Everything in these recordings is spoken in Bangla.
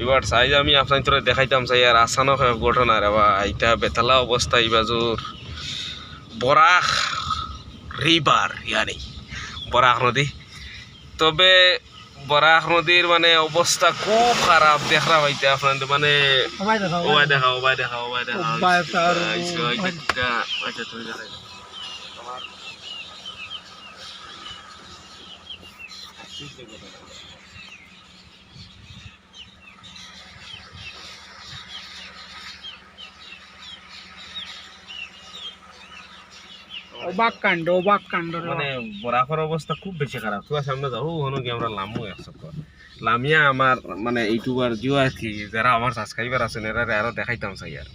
এবার সাইজ আমি আপনার তোরা দেখাইতাম চাই আর আসানো ঘটনা রে বা এইটা বেতালা অবস্থা এই বাজুর বরাক রিভার ইয়ানি বরাক নদী তবে বরাক নদীর মানে অবস্থা খুব খারাপ দেখরা পাইতে আপনার মানে ওবাই দেখা অবাক কাণ্ড মানে বরাকর অবস্থা খুব বেশি খারাপ তুই সামনে যাও হনো কি আমরা লামু একশো লামিয়া আমার মানে ইউটিউবার জিও আর কি যারা আমার সাবস্ক্রাইবার আছেন এরা আরো দেখাইতাম চাই আর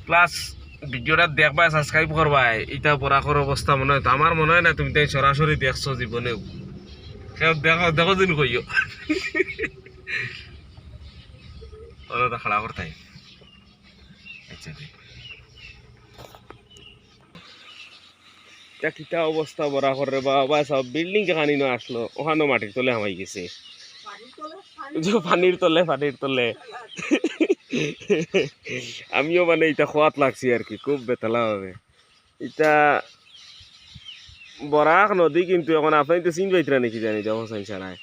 প্লাস ভিডিওটা দেখবা সাবস্ক্রাইব করবা এটা বরাকর অবস্থা মনে হয় আমার মনে হয় না তুমি তাই সরাসরি দেখছো জীবনে দেখো দেখো দিন কইও ওরা খাড়া করতাই আচ্ছা কিটা অবস্থা বড়া করে বা সব বিল্ডিং যেখানে না আসলো ওখানে মাটির তলে হামাই গেছে পানির তলে আমিও মানে এটা খোয়াত লাগছি আর কি খুব বেতলা হবে এটা বরাক নদী কিন্তু এখন আপনি তো চিন পাইতরা নাকি জানি দেখো সাইন ছাড়ায়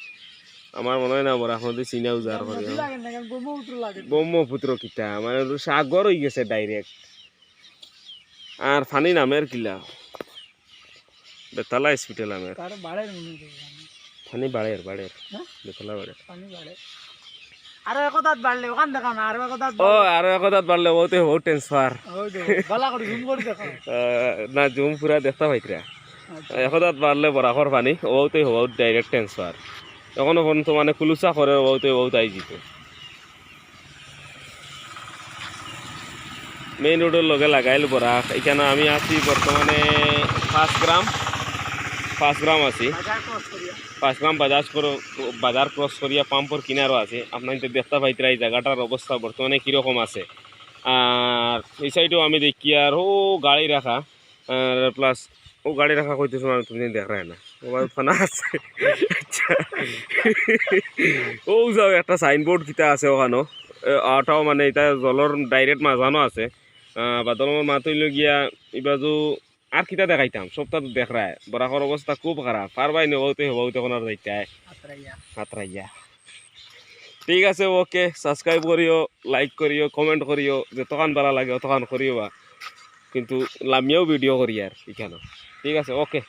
আমার মনে হয় না বরাক নদী চিনাও যার করে ব্রহ্মপুত্র কিটা মানে সাগর হয়ে গেছে ডাইরেক্ট আর ফানি নামের কিলা বেতলা হসপিটাল আমের পানি বাড়ের বেতলা বাড়ের আরো একদাত বাড়লে ওখান দেখাও না আরো একদাত আরো একদাত বাড়লে ওতে হো ট্রান্সফার গলা করে জুম করে দেখাও না জুম পুরা দেখতে পাইতরা একদাত বাড়লে বরাকর পানি ওতে হো ডাইরেক্ট ট্রান্সফার এখনো পর্যন্ত মানে কুলুসা করে ওতে আই যেত মেইন রোডের লগে লাগাইল বরাক এখানে আমি আছি বর্তমানে 5 গ্রাম আছি 5 গ্রাম বাজার ক্রস করিয়া পাম্পর কিনারও আছে আপনার দেখতে পাইতরা এই জায়গাটার অবস্থা বর্তমানে কীরকম আছে আর এই সাইডেও আমি দেখি আর ও গাড়ি রাখা আর প্লাস ও গাড়ি রাখা কইতেছ আমি তুমি দেখ রায় না মোবাইল ফোন আছে আচ্ছা ও যাও একটা সাইনবোর্ড কিতা আছে ওখানো আটাও মানে এটা জলর ডাইরেক্ট মাঝানো আছে বাদলমর মাতইল গিয়া ইবাজু আর কিতা দেখাইতাম সবটা তো দেখ রায় বরাকর অবস্থা খুব খারাপ পারবাই নবতে তখন আর যাইতে হাতরাইয়া ঠিক আছে ওকে সাবস্ক্রাইব করিও লাইক করিও কমেন্ট করিও যতক্ষণ ভালো লাগে অতক্ষণ করিও বা কিন্তু লামিয়াও ভিডিও করি আর এখানে ঠিক আছে ওকে